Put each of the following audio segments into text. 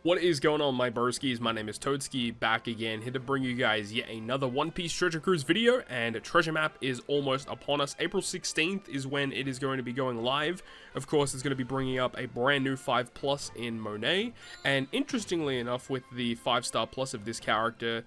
What is going on, my broskiis? My name is Toadski, back again, here to bring you guys yet another One Piece Treasure Cruise video, and Treasure Map is almost upon us. April 16th is when it is going to be going live. Of course, it's going to be bringing up a brand new 5+ in Monet, and interestingly enough, with the 5-star plus of this character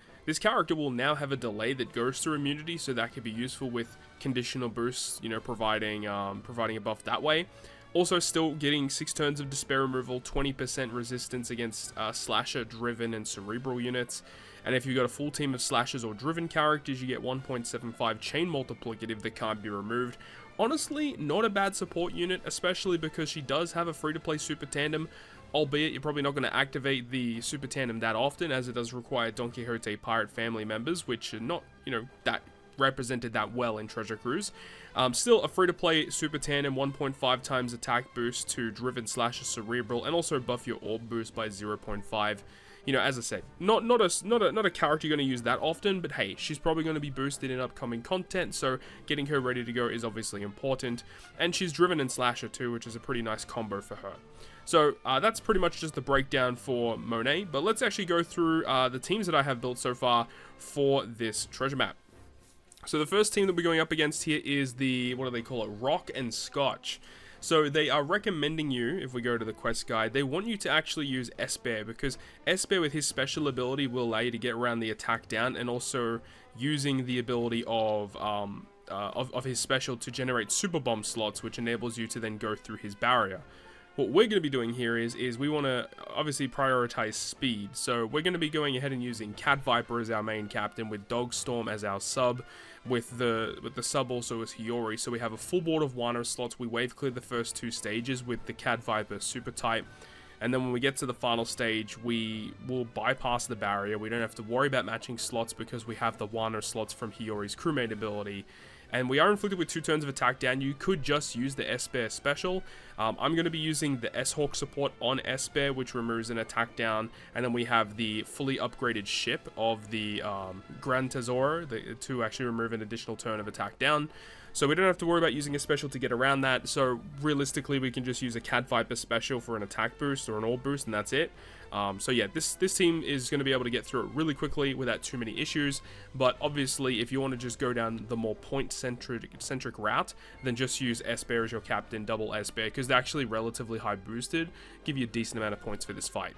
will now have a delay that goes through immunity, so that could be useful with conditional boosts, you know, providing a buff that way. Also, still getting 6 turns of Despair removal, 20% resistance against Slasher, Driven, and Cerebral units. And if you've got a full team of Slashers or Driven characters, you get 1.75 Chain Multiplicative that can't be removed. Honestly, not a bad support unit, especially because she does have a free-to-play Super Tandem, albeit you're probably not going to activate the Super Tandem that often, as it does require Don Quixote Pirate family members, which are not, you know, that represented that well in Treasure Cruise. Still a free-to-play Super Tandem, 1.5 times attack boost to Driven, Slasher, Cerebral, and also buff your Orb boost by 0.5. You know, as I said, not a character you're going to use that often, but hey, she's probably going to be boosted in upcoming content, so getting her ready to go is obviously important. And she's Driven and Slasher too, which is a pretty nice combo for her. So that's pretty much just the breakdown for Monet, but let's actually go through the teams that I have built so far for this treasure map. So the first team that we're going up against here is the, what do they call it, Rock and Scotch. So they are recommending you, if we go to the quest guide, they want you to actually use S-Bear, because S-Bear with his special ability will allow you to get around the attack down, and also using the ability of his special to generate super bomb slots, which enables you to then go through his barrier. What we're going to be doing here is we want to obviously prioritize speed. So we're going to be going ahead and using Cat Viper as our main captain, with Dogstorm as our sub, with the sub also as Hiyori. So we have a full board of Wano slots. We wave clear the first 2 stages with the Cat Viper super type. And then when we get to the final stage, we will bypass the barrier. We don't have to worry about matching slots because we have the Wano slots from Hiyori's crewmate ability. And we are inflicted with 2 turns of attack down. You could just use the S-Bear special. I'm going to be using the S-Hawk support on S-Bear, which removes an attack down. And then we have the fully upgraded ship of the Gran Tesoro to actually remove an additional turn of attack down. So we don't have to worry about using a special to get around that. So realistically, we can just use a Cat Viper special for an attack boost or an orb boost, and that's it. So yeah, this team is going to be able to get through it really quickly without too many issues. But obviously, if you want to just go down the more point-centric route, then just use S-Bear as your captain, double S-Bear, because they're actually relatively high boosted, give you a decent amount of points for this fight.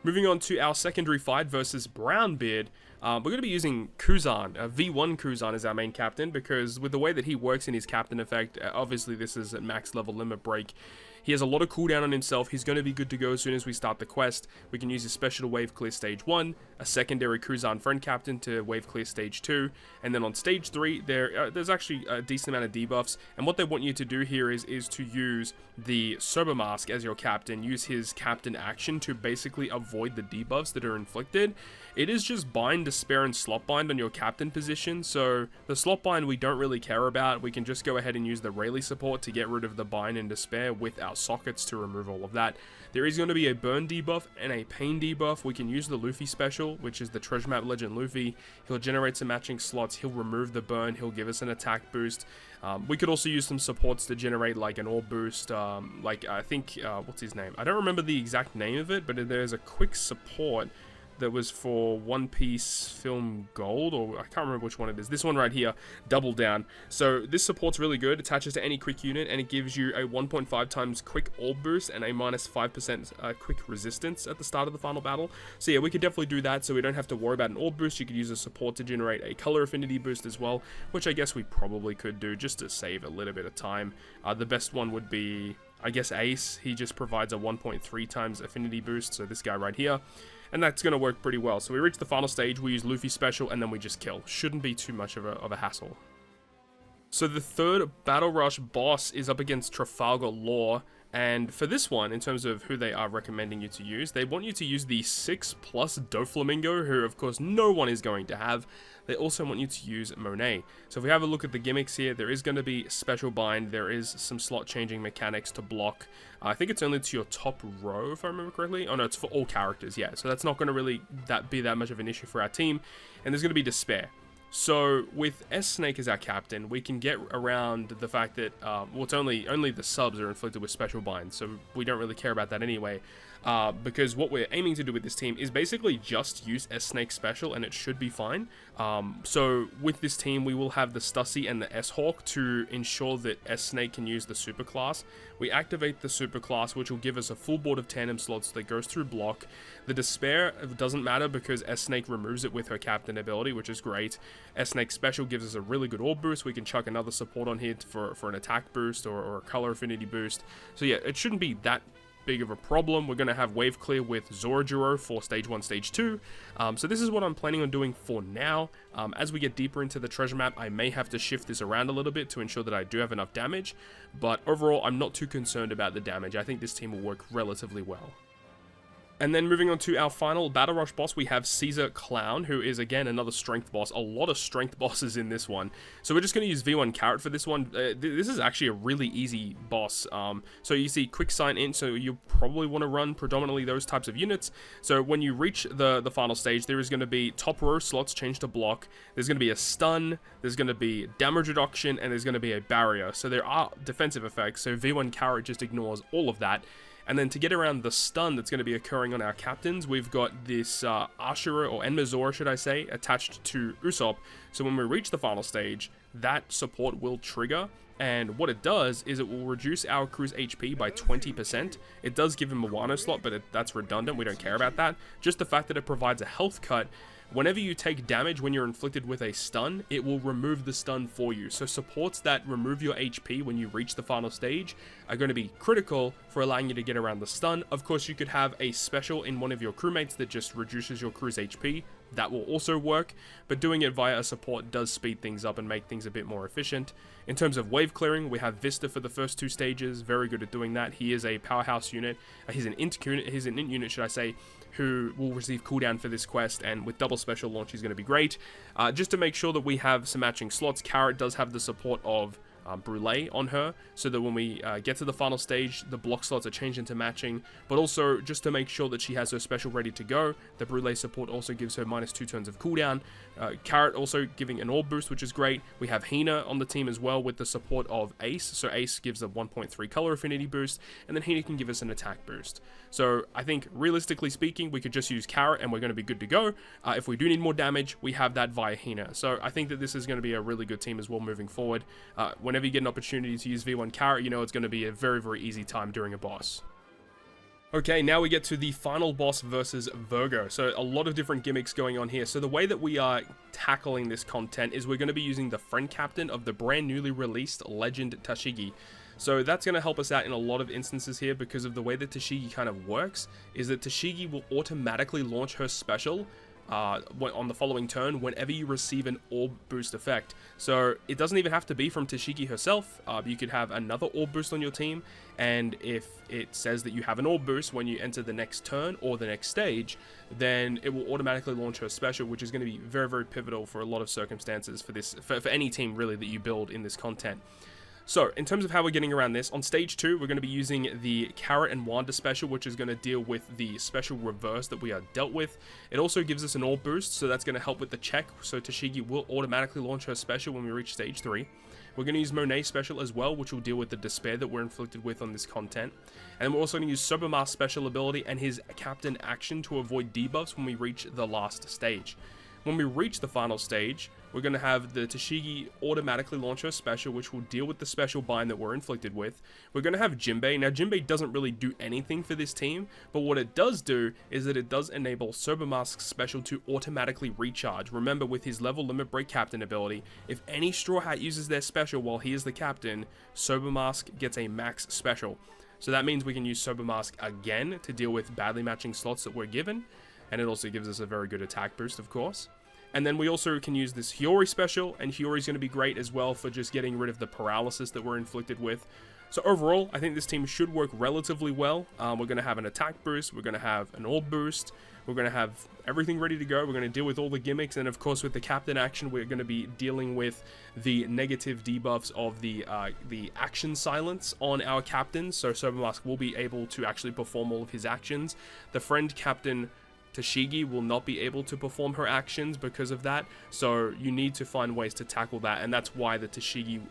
Moving on to our secondary fight versus Brownbeard, we're going to be using Kuzan, V1 Kuzan as our main captain, because with the way that he works in his captain effect, obviously this is at max level limit break. He has a lot of cooldown on himself. He's going to be good to go as soon as we start the quest. We can use his special to wave clear stage 1, a secondary Kuzan friend captain to wave clear stage 2, and then on stage 3, there's actually a decent amount of debuffs, and what they want you to do here is to use the Sober Mask as your captain, use his captain action to basically avoid the debuffs that are inflicted. It is just Bind, Despair, and Slot Bind on your captain position, so the Slot Bind we don't really care about. We can just go ahead and use the Rayleigh support to get rid of the Bind and Despair with our sockets to remove all of that. There is going to be a burn debuff and a pain debuff. We can use the Luffy special, which is the Treasure Map Legend Luffy. He'll generate some matching slots, he'll remove the burn, he'll give us an attack boost. We could also use some supports to generate like an orb boost, like I think, what's his name? I don't remember the exact name of it, but there's a quick support that was for One Piece Film Gold, or I can't remember which one it is. This one right here, Double Down. So this support's really good, attaches to any quick unit, and it gives you a 1.5 times quick orb boost and a minus 5% quick resistance at the start of the final battle. So yeah, we could definitely do that, so we don't have to worry about an orb boost. You could use a support to generate a color affinity boost as well, which I guess we probably could do just to save a little bit of time. The best one would be, I guess, Ace. He just provides a 1.3 times affinity boost, so this guy right here. And that's going to work pretty well. So we reach the final stage, we use Luffy special, and then we just kill. Shouldn't be too much of a hassle. So the third Battle Rush boss is up against Trafalgar Law. And for this one, in terms of who they are recommending you to use, they want you to use the 6+ Doflamingo, who of course no one is going to have. They also want you to use Monet. So if we have a look at the gimmicks here, there is going to be special bind, there is some slot changing mechanics to block. I think it's only to your top row, if I remember correctly. Oh no, it's for all characters, yeah. So that's not going to really be that much of an issue for our team. And there's going to be Despair. So with S-Snake as our captain, we can get around the fact that, well, it's only the subs are inflicted with special binds, so we don't really care about that anyway. because what we're aiming to do with this team is basically just use S-Snake special, and it should be fine. So with this team, we will have the Stussy and the S-Hawk to ensure that S-Snake can use the super class. We activate the super class, which will give us a full board of tandem slots that goes through block. The Despair doesn't matter because S-Snake removes it with her captain ability, which is great. S-Snake special gives us a really good orb boost. We can chuck another support on here for an attack boost or a color affinity boost. So yeah, it shouldn't be that big of a problem. We're going to have wave clear with Zorajiro for stage 1, stage 2. So this is what I'm planning on doing for now. As we get deeper into the treasure map, I may have to shift this around a little bit to ensure that I do have enough damage, but overall I'm not too concerned about the damage. I think this team will work relatively well. And then moving on to our final Battle Rush boss, we have Caesar Clown, who is again another strength boss. A lot of strength bosses in this one. So we're just going to use V1 Carrot for this one. This is actually a really easy boss. So you see quick sign in, so you probably want to run predominantly those types of units. So when you reach the final stage, there is going to be top row slots change to block. There's going to be a stun, there's going to be damage reduction, and there's going to be a barrier. So there are defensive effects, so V1 Carrot just ignores all of that. And then to get around the stun that's going to be occurring on our captains, we've got this Ashura, or Enmazora should I say, attached to Usopp. So when we reach the final stage, that support will trigger. And what it does is it will reduce our crew's HP by 20%. It does give him a Wano slot, but that's redundant. We don't care about that. Just the fact that it provides a health cut. Whenever you take damage when you're inflicted with a stun, it will remove the stun for you. So supports that remove your HP when you reach the final stage are going to be critical for allowing you to get around the stun. Of course, you could have a special in one of your crewmates that just reduces your crew's HP. That will also work, but doing it via a support does speed things up and make things a bit more efficient. In terms of wave clearing, we have Vista for the first 2 stages, very good at doing that. He is a powerhouse unit. He's an int unit, should I say, who will receive cooldown for this quest, and with double special launch he's going to be great. Just to make sure that we have some matching slots, Carrot does have the support of Brûlé on her, so that when we get to the final stage, the block slots are changed into matching, but also just to make sure that she has her special ready to go, the Brûlé support also gives her -2 turns of cooldown. Carrot also giving an orb boost, which is great. We have Hina on the team as well with the support of Ace, so Ace gives a 1.3 color affinity boost, and then Hina can give us an attack boost. So I think realistically speaking, we could just use Carrot and we're going to be good to go. If we do need more damage, we have that via Hina. So I think that this is going to be a really good team as well moving forward. Whenever you get an opportunity to use V1 Carrot, you know it's going to be a very, very easy time during a boss. Okay, now we get to the final boss versus Vergo. So a lot of different gimmicks going on here. So the way that we are tackling this content is we're going to be using the friend captain of the brand newly released Legend Tashigi. So that's going to help us out in a lot of instances here because of the way that Tashigi kind of works, is that Tashigi will automatically launch her special on the following turn whenever you receive an orb boost effect. So it doesn't even have to be from Tashigi herself. You could have another orb boost on your team, and if it says that you have an orb boost when you enter the next turn or the next stage, then it will automatically launch her special, which is going to be very, very pivotal for a lot of circumstances for this, for any team really that you build in this content. So, in terms of how we're getting around this, on stage 2, we're going to be using the Carrot and Wanda special, which is going to deal with the special reverse that we are dealt with. It also gives us an orb boost, so that's going to help with the check, so Tashigi will automatically launch her special when we reach stage 3. We're going to use Monet special as well, which will deal with the despair that we're inflicted with on this content. And then we're also going to use Soberma's special ability and his captain action to avoid debuffs when we reach the last stage. When we reach the final stage, we're going to have the Tashigi automatically launch her special, which will deal with the special bind that we're inflicted with. We're going to have Jinbei. Now, Jinbei doesn't really do anything for this team, but what it does do is that it does enable Sobermask's special to automatically recharge. Remember, with his level limit break captain ability, if any Straw Hat uses their special while he is the captain, Sobermask gets a max special. So that means we can use Sobermask again to deal with badly matching slots that we're given. And it also gives us a very good attack boost, of course. And then we also can use this Hiyori special, and Hiyori is going to be great as well for just getting rid of the paralysis that we're inflicted with. So overall, I think this team should work relatively well. We're going to have an attack boost, we're going to have an orb boost, we're going to have everything ready to go, we're going to deal with all the gimmicks, and of course with the captain action, we're going to be dealing with the negative debuffs of the action silence on our captains, so Sobermask will be able to actually perform all of his actions. The friend captain Tashigi will not be able to perform her actions because of that, so you need to find ways to tackle that, and that's why the Tashigi,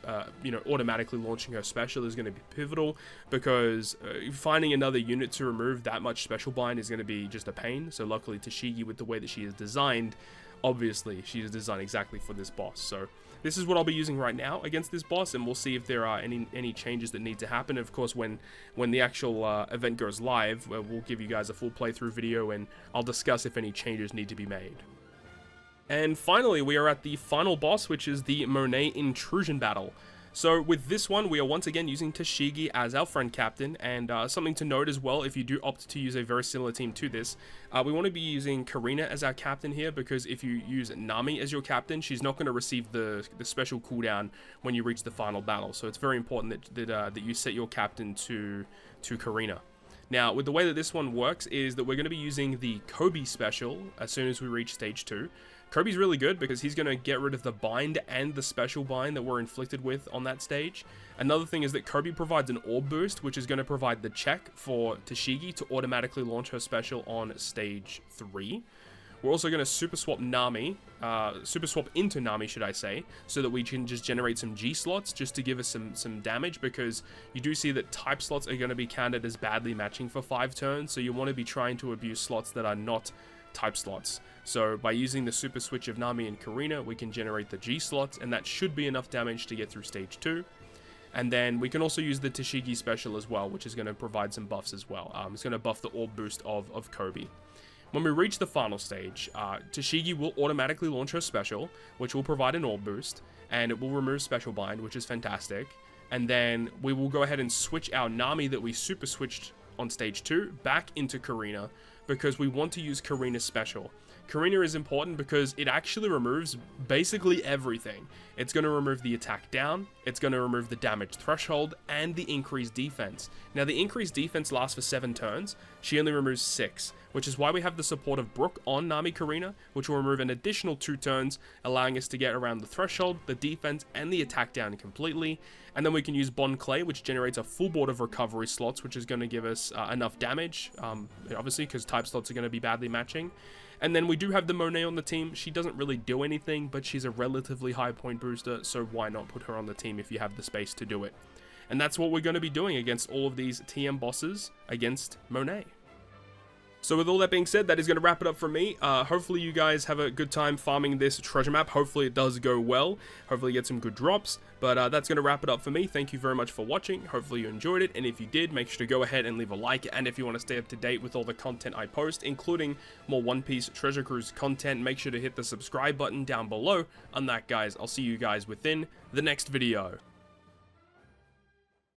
automatically launching her special is going to be pivotal, because finding another unit to remove that much special bind is going to be just a pain. So luckily Tashigi, with the way that she is designed, obviously she is designed exactly for this boss. So this is what I'll be using right now against this boss, and we'll see if there are any changes that need to happen. Of course, when the actual event goes live, we'll give you guys a full playthrough video, and I'll discuss if any changes need to be made. And finally, we are at the final boss, which is the Monet Intrusion battle. So with this one, we are once again using Tashigi as our friend captain, and something to note as well, if you do opt to use a very similar team to this, we want to be using Karina as our captain here, because if you use Nami as your captain, she's not going to receive the special cooldown when you reach the final battle. So it's very important that you set your captain to Karina. Now, with the way that this one works is that we're going to be using the Kobe special as soon as we reach stage 2. Kobe's really good because he's going to get rid of the bind and the special bind that we're inflicted with on that stage. Another thing is that Kobe provides an orb boost, which is going to provide the check for Tashigi to automatically launch her special on stage 3. We're also going to super swap into Nami, should I say, so that we can just generate some G slots just to give us some damage, because you do see that type slots are going to be counted as badly matching for 5 turns, so you want to be trying to abuse slots that are not type slots. So by using the super switch of Nami and Karina, we can generate the G slots, and that should be enough damage to get through stage 2. And then we can also use the Tashigi special as well, which is going to provide some buffs as well. It's going to buff the orb boost of Kobe. When we reach the final stage, Tashigi will automatically launch her special, which will provide an orb boost, and it will remove special bind, which is fantastic. And then we will go ahead and switch our Nami that we super switched on stage 2 back into Karina, because we want to use Karina's special. Karina is important because it actually removes basically everything. It's going to remove the attack down, it's going to remove the damage threshold, and the increased defense. Now, the increased defense lasts for 7 turns. She only removes 6, which is why we have the support of Brook on Nami Karina, which will remove an additional 2 turns, allowing us to get around the threshold, the defense, and the attack down completely. And then we can use Bond Clay, which generates a full board of recovery slots, which is going to give us enough damage, obviously, because type slots are going to be badly matching. And then we do have the Monet on the team. She doesn't really do anything, but she's a relatively high point booster, so why not put her on the team if you have the space to do it? And that's what we're going to be doing against all of these TM bosses against Monet. So with all that being said, that is going to wrap it up for me. Hopefully you guys have a good time farming this treasure map. Hopefully it does go well. Hopefully you get some good drops. But that's going to wrap it up for me. Thank you very much for watching. Hopefully you enjoyed it. And if you did, make sure to go ahead and leave a like. And if you want to stay up to date with all the content I post, including more One Piece Treasure Cruise content, make sure to hit the subscribe button down below. On that, guys, I'll see you guys within the next video.